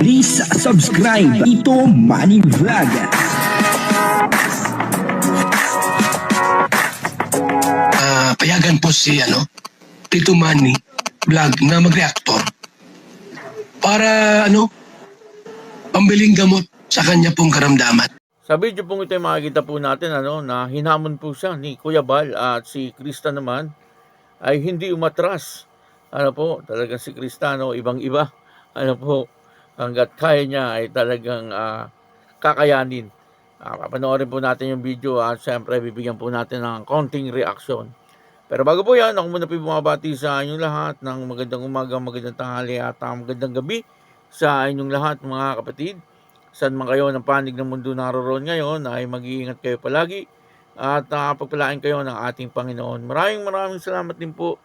Please subscribe Tito Manny Vlog. Payagan po si Tito Manny Vlog na mag-reactor para pambiling gamot sa kanya pong karamdaman. Sa video pong ito ay makikita po natin na hinamon po siya ni Kuya Bal at si Krista naman ay hindi umatras. Talagang si Krista ibang-iba. Hanggat kaya niya ay talagang kakayanin. Papanoorin po natin yung video at siyempre bibigyan po natin ng konting reaksyon. Pero bago po yan, ako muna po bumabati sa inyong lahat ng magandang umaga, magandang tanghali at magandang gabi sa inyong lahat mga kapatid. Saan man kayo ng panig ng mundo naroon ngayon ay mag-iingat kayo palagi at pagpalain kayo ng ating Panginoon. Maraming salamat din po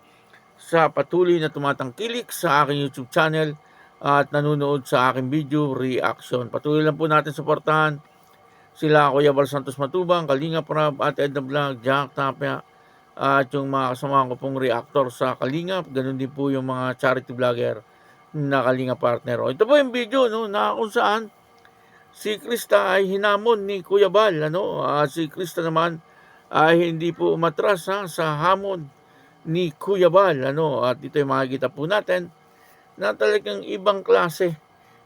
sa patuloy na tumatangkilik sa aking YouTube channel at nanonood sa aking video reaction. Patuloy lang po natin suportahan sila Kuya Bal Santos Matubang, Kalinga Prab at Edna Vlog, Jack Tapia at yung mga kasama ko pong reactor sa Kalinga. Ganun din po yung mga charity vlogger na Kalinga partner. Ito po yung video na kung saan si Krista ay hinamon ni Kuya Bal. Si Krista naman ay hindi po umatras sa hamon ni Kuya Bal. At ito ay makikita po natin na talagang ibang klase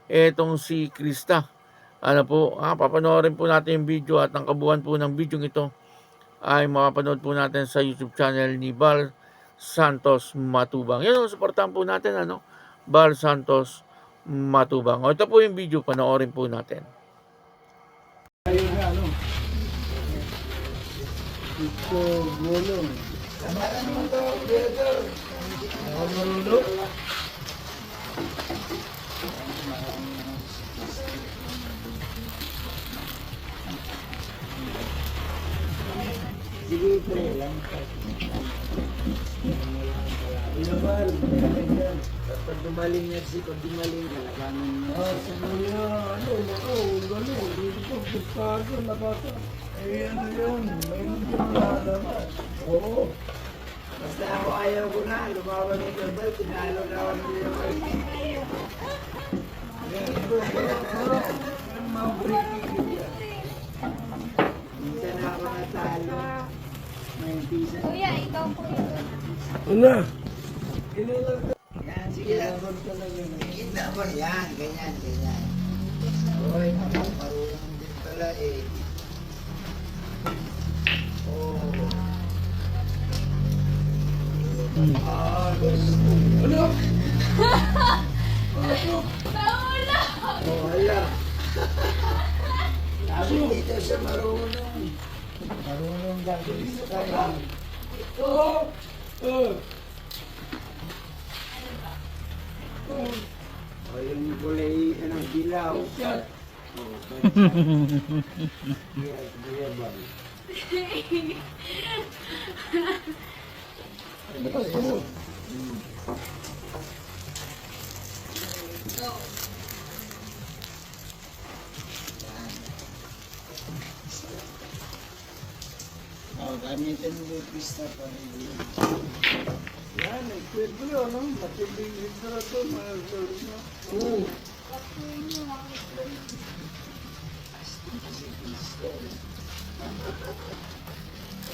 etong si Krista. Papanoorin po natin yung video at ang kabuuan po ng video ito ay mapapanood po natin sa YouTube channel ni Bal Santos Matubang. Yan, supportahan po natin Bal Santos Matubang. Ito po yung video, panoorin po natin. Ito, gulong. Sige, pre lang. Inamal, kapag dumaling niya pag dumaling, kalabanin niya. Sabi niya, gano'n, dito po, gustago, nakata. Yun, may hindi naman. Oo. Basta ako ayaw ko na, lumawan ni Gabal, tinalo na ako ng Gabal. Yan, mga breaking yan. Minsan ako natalo. Kuya, ikaw po yun. Una! Yan, sige lang. Kita mo yan, ganyan. Uy, marunong din pala eh. Ano? Naula! Wala. Sabi dito siya marunong. Marunong gagawin sa kanya. Yung kulay ng dilaw. Gamitin mo yung pista pa rin. Yan, nagpwede yun, matinding literato, mga sorry. Oo.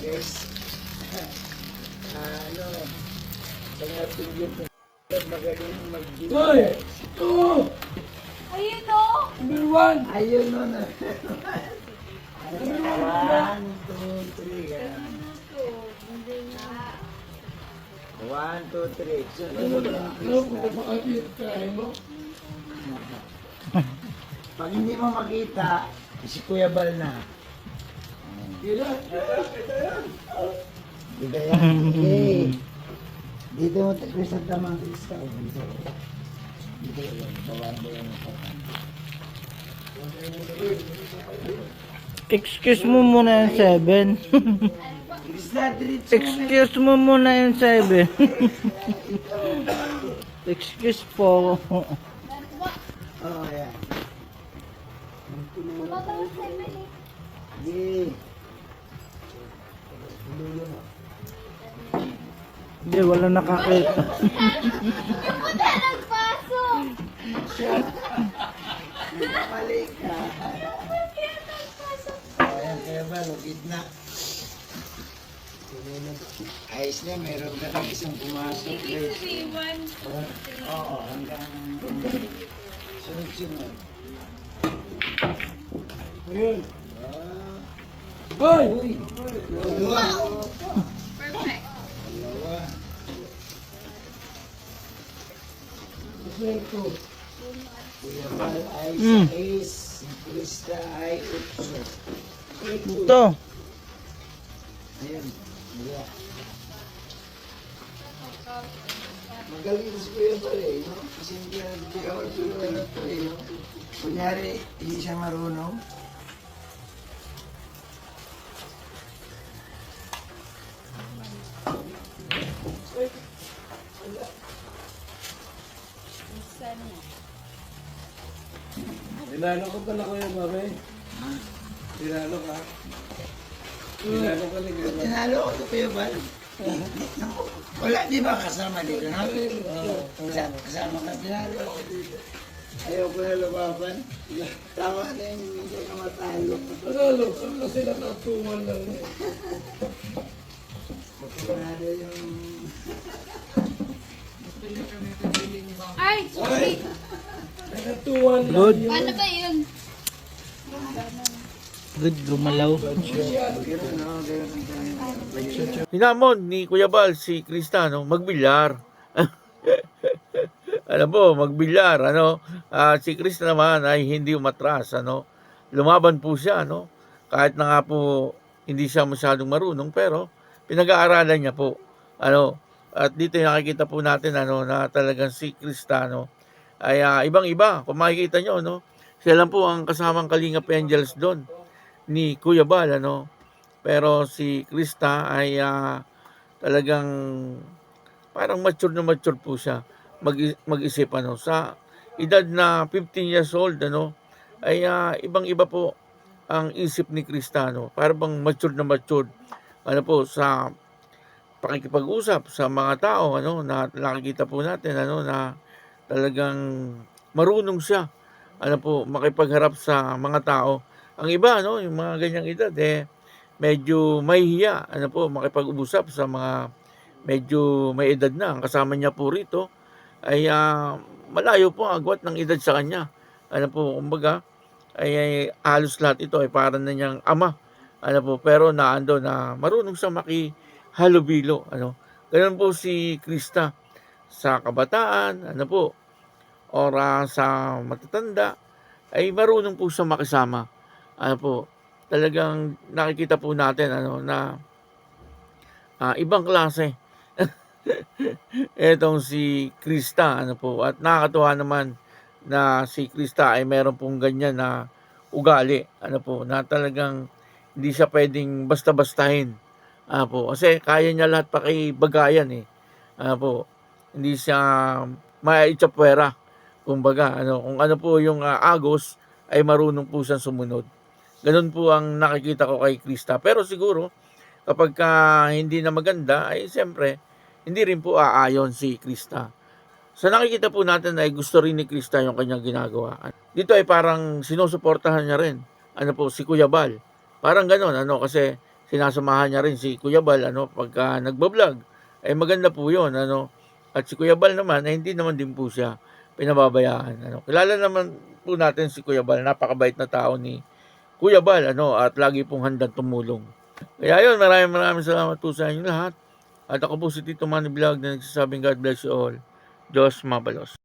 Yes. Pangating yung magaling mag-gina. Hoy! Oo! Ayun o! Number one! Ayun o na. 1, 2, 3. 1, 2, 3. Pag hindi mo makita, si Kuya Bal na. Dito yan. Okay. Dito mo sa tamang krista. Dito yan. Bawando yan. Excuse mo muna yung 7. Excuse mo muna yung 7. Excuse po. Oh, yan. Sige. Hindi, wala nakakita. Hindi mo tayo nagpasok! Mali ka. Ayan, kaya ba, lugid na. Ayos na, meron ka ng isang pumasok. Oo, hanggang sunod-sunod. Ayun. Boy! Dalawa. Perfect. Dalawa. Swelto. Kuya Bal ay 6, si Krista ay 8. Ito. Ayan. Wala. Magaling si Kuya Bal eh, no? Kasi hindi na nagtikaw si Kuya Bal eh, no? Kunyari, hindi siya marunong. Tinalo ko pala Kuya Babe. Tinalo ka. Tinalo ka ni Kuya Babe. Tinalo ko si Kuya Bal. Wala, di ba kasama dito, no? Kasama ka, tinalo ako dito. Ayaw ko na lumaban. Tama na yung hindi ka matalo. Tinalo ka kasi nakatuman lang. Matalo yung... Ay, sorry. Nakatuman lang. Good. Paano ba yun? Good, gumalaw. Gano'n, no? Gano'n. Hinamon ni Kuya Bal si Krista, no, magbilyar. Alam mo, magbilyar, ano. Si Krista naman ay hindi umatras, ano. Lumaban po siya, no. Kahit na nga po hindi siya masyadong marunong, pero pinag-aaralan niya po, ano. At dito nakikita po natin, ano, na talagang si Krista, no, ay ibang-iba. Kung makikita nyo, no, siya lang po ang kasamang Kalingap Angels doon ni Kuya Bal, ano. Pero si Krista ay talagang parang mature na mature po siya mag-isip, ano, sa edad na 15 years old, ano, ay ibang-iba po ang isip ni Krista, no. Parang bang mature na mature, ano po, sa pakikipag-usap sa mga tao, ano, na nakikita po natin, ano, na talagang marunong siya, ano po, makipagharap sa mga tao. Ang iba, no, yung mga ganyang edad, medyo mahihiya, ano po, makipag-usap sa mga medyo may edad na. Ang kasama niya po rito ay malayo po ang agwat ng edad sa kanya. Ano po, kumbaga, ay halos lahat ito ay parang na niyang ama. Ano po, pero naando na marunong siya makihalubilo. Ano. Ganun po si Krista sa kabataan, ano po, or sa matatanda, ay marunong po siya makisama. Ano po, talagang nakikita po natin, ano, na ibang klase etong si Krista, ano po, at nakakatuwa naman na si Krista ay meron pong ganyan na ugali, ano po, na talagang hindi siya pwedeng basta-bastahin, ano po, kasi kaya niya lahat pakibagayan po, hindi siya maitsapwera, kumbaga, ano, kung ano po yung agos ay marunong po siyang sumunod. Ganun po ang nakikita ko kay Krista. Pero siguro, kapag hindi na maganda, ay siyempre, hindi rin po aayon si Krista. Sa nakikita po natin ay gusto rin ni Krista yung kanyang ginagawa. Dito ay parang sinusuportahan niya rin, ano po, si Kuya Bal. Parang ganun, ano, kasi sinasamahan niya rin si Kuya Bal, ano, pagka nagbablog. Ay maganda po yun, ano. At si Kuya Bal naman, ay hindi naman din po siya pinababayaan. Ano. Kilala naman po natin si Kuya Bal, napakabait na tao ni Kuya Bal, ano, at lagi pong handang tumulong. Kaya yun, maraming salamat po sa inyo lahat. At ako po si Tito Manny Vlog na nagsasabing God bless you all. Diyos mabalos.